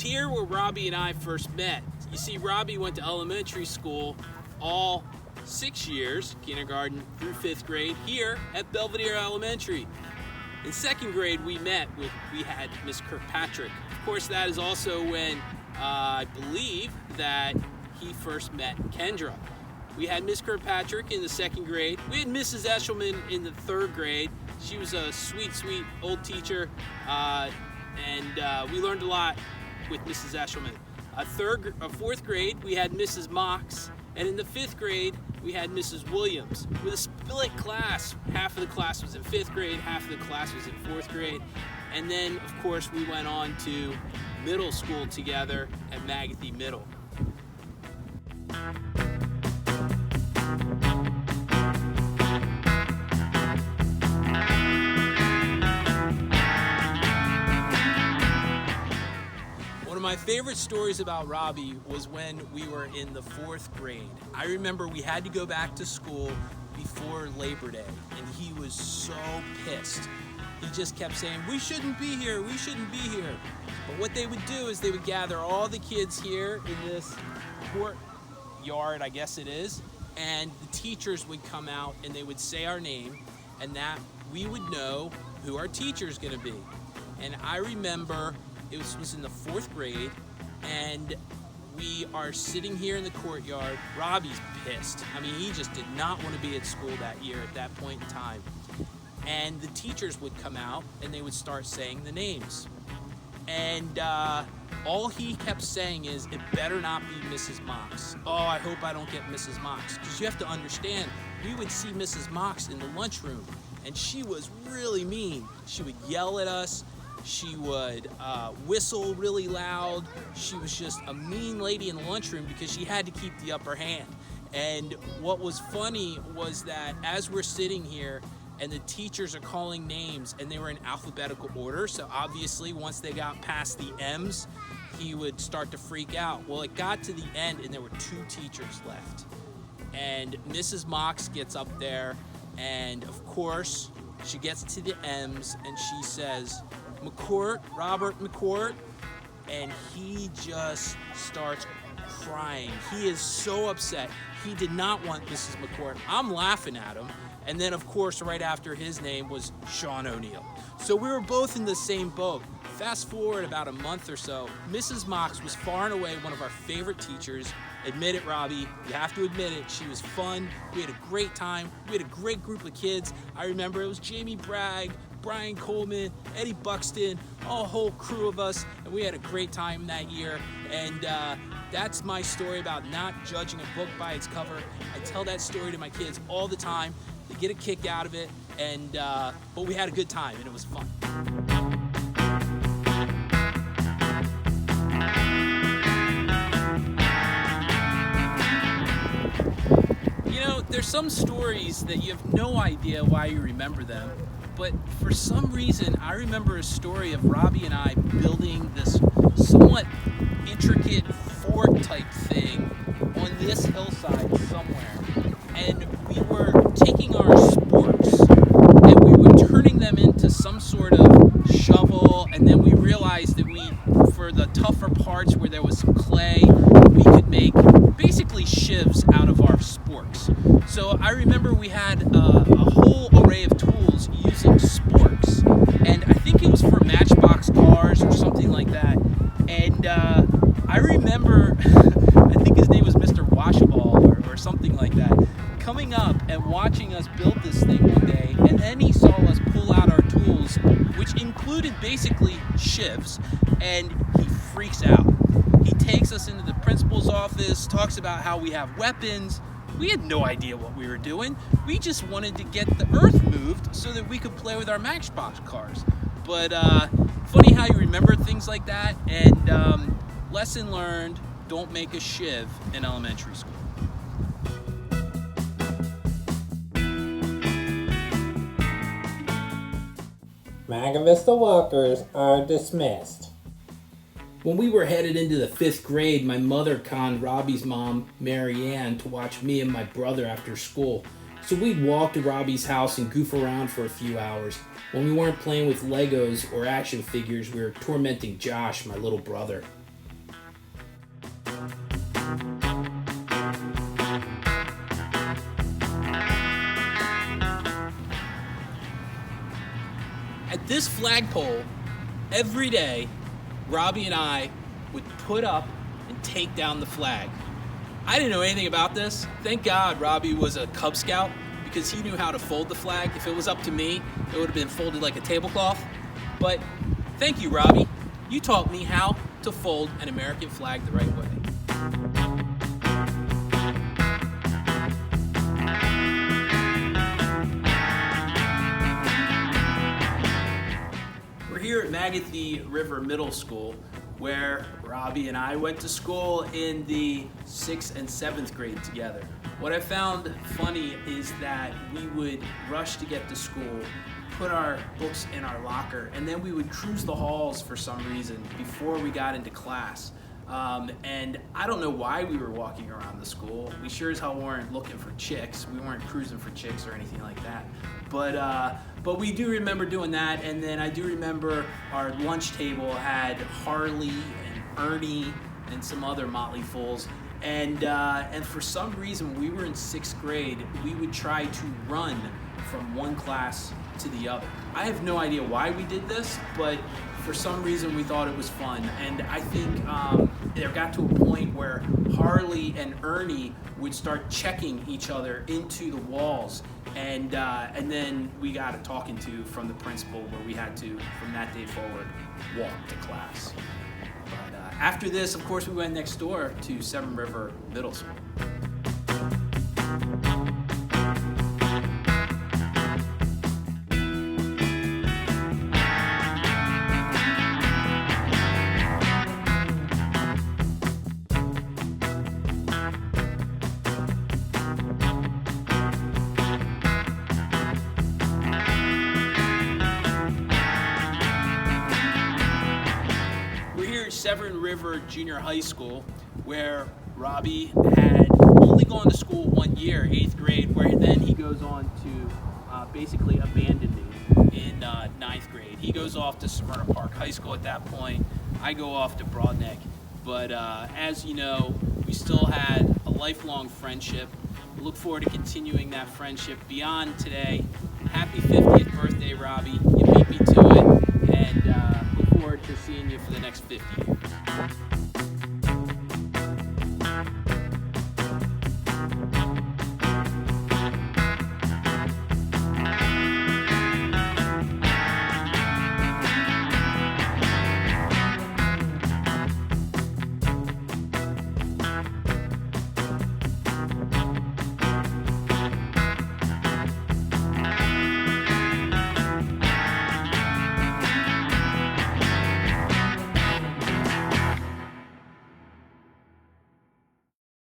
here where Robbie and I first met. You see, Robbie went to elementary school all 6 years, kindergarten through 5th grade, here at Belvedere Elementary. In 2nd grade, we had Miss Kirkpatrick. Of course, that is also when I believe that he first met Kendra. We had Miss Kirkpatrick in the 2nd grade. We had Mrs. Eshelman in the 3rd grade. She was a sweet, sweet old teacher, and we learned a lot with Mrs. Eshelman. 4th grade, we had Mrs. Mox, and in the 5th grade, we had Mrs. Williams. With a split class, half of the class was in 5th grade, half of the class was in 4th grade, and then, of course, we went on to middle school together at Magathie Middle. One of my favorite stories about Robbie was when we were in the 4th grade. I remember we had to go back to school before Labor Day, and he was so pissed. He just kept saying, "We shouldn't be here, we shouldn't be here." But what they would do is they would gather all the kids here in this courtyard, I guess it is, and the teachers would come out and they would say our name, and that we would know who our teacher is going to be. And I remember it was in the 4th grade, and we are sitting here in the courtyard. Robbie's pissed. I mean, he just did not want to be at school that year at that point in time. And the teachers would come out and they would start saying the names. And all he kept saying is, "It better not be Mrs. Mox. Oh, I hope I don't get Mrs. Mox." Because you have to understand, we would see Mrs. Mox in the lunchroom, and she was really mean. She would yell at us. She would whistle really loud. She was just a mean lady in the lunchroom because she had to keep the upper hand. And what was funny was that as we're sitting here and the teachers are calling names, and they were in alphabetical order, so obviously once they got past the M's, he would start to freak out. Well, it got to the end and there were 2 teachers left. And Mrs. Mox gets up there, and of course she gets to the M's and she says, "McCourt, Robert McCourt," and he just starts crying. He is so upset. He did not want Mrs. McCourt. I'm laughing at him. And then, of course, right after his name was Sean O'Neill. So we were both in the same boat. Fast forward about a month or so, Mrs. Mox was far and away one of our favorite teachers. Admit it, Robbie. You have to admit it. She was fun. We had a great time. We had a great group of kids. I remember it was Jamie Bragg, Brian Coleman, Eddie Buxton, a whole crew of us, and we had a great time that year. And that's my story about not judging a book by its cover. I tell that story to my kids all the time. They get a kick out of it, and but we had a good time, and it was fun. You know, there's some stories that you have no idea why you remember them, but for some reason, I remember a story of Robbie and I building this somewhat intricate fort-type thing on this hillside somewhere. And we were taking our sporks and we were turning them into some sort of shovel, and then we realized that for the tougher parts where there was some clay, we could make basically shivs out of our sporks. So I remember we had a whole array of tools using sporks, and I think it was for Matchbox cars or something like that. And I remember, I think his name was Mr. Washaball or something like that, coming up and watching us build this thing one day, and then he saw us pull out our tools, which included basically shivs, and he freaks out. He takes us into the principal's office, talks about how we have weapons. We had no idea what we were doing. We just wanted to get the earth moved so that we could play with our Matchbox cars. But funny how you remember things like that. And lesson learned, don't make a shiv in elementary school. Maga Vista walkers are dismissed. When we were headed into the 5th grade, my mother conned Robbie's mom, Mary Ann, to watch me and my brother after school. So we'd walk to Robbie's house and goof around for a few hours. When we weren't playing with Legos or action figures, we were tormenting Josh, my little brother. At this flagpole, every day, Robbie and I would put up and take down the flag. I didn't know anything about this. Thank God Robbie was a Cub Scout because he knew how to fold the flag. If it was up to me, it would have been folded like a tablecloth. But thank you, Robbie. You taught me how to fold an American flag the right way. We're here at Magothy River Middle School, where Robbie and I went to school in the 6th and 7th grade together. What I found funny is that we would rush to get to school, put our books in our locker, and then we would cruise the halls for some reason before we got into class. And I don't know why we were walking around the school. We sure as hell weren't looking for chicks. We weren't cruising for chicks or anything like that. But we do remember doing that, and then I do remember our lunch table had Harley and Ernie and some other motley fools. And for some reason, when we were in 6th grade, we would try to run from one class to the other. I have no idea why we did this, but for some reason we thought it was fun. And I think there got to a point where Harley and Ernie would start checking each other into the walls. And then we got a talking to from the principal where we had to, from that day forward, walk to class. But after this, of course, we went next door to Severn River Middle School. Severn River Junior High School, where Robbie had only gone to school 1 year, 8th grade, where then he goes on to basically abandon me in 9th grade. He goes off to Smyrna Park High School at that point. I go off to Broadneck. But as you know, we still had a lifelong friendship. We look forward to continuing that friendship beyond today. Happy 50th birthday, Robbie. You beat me to it. And look forward to seeing you for the next 50 years.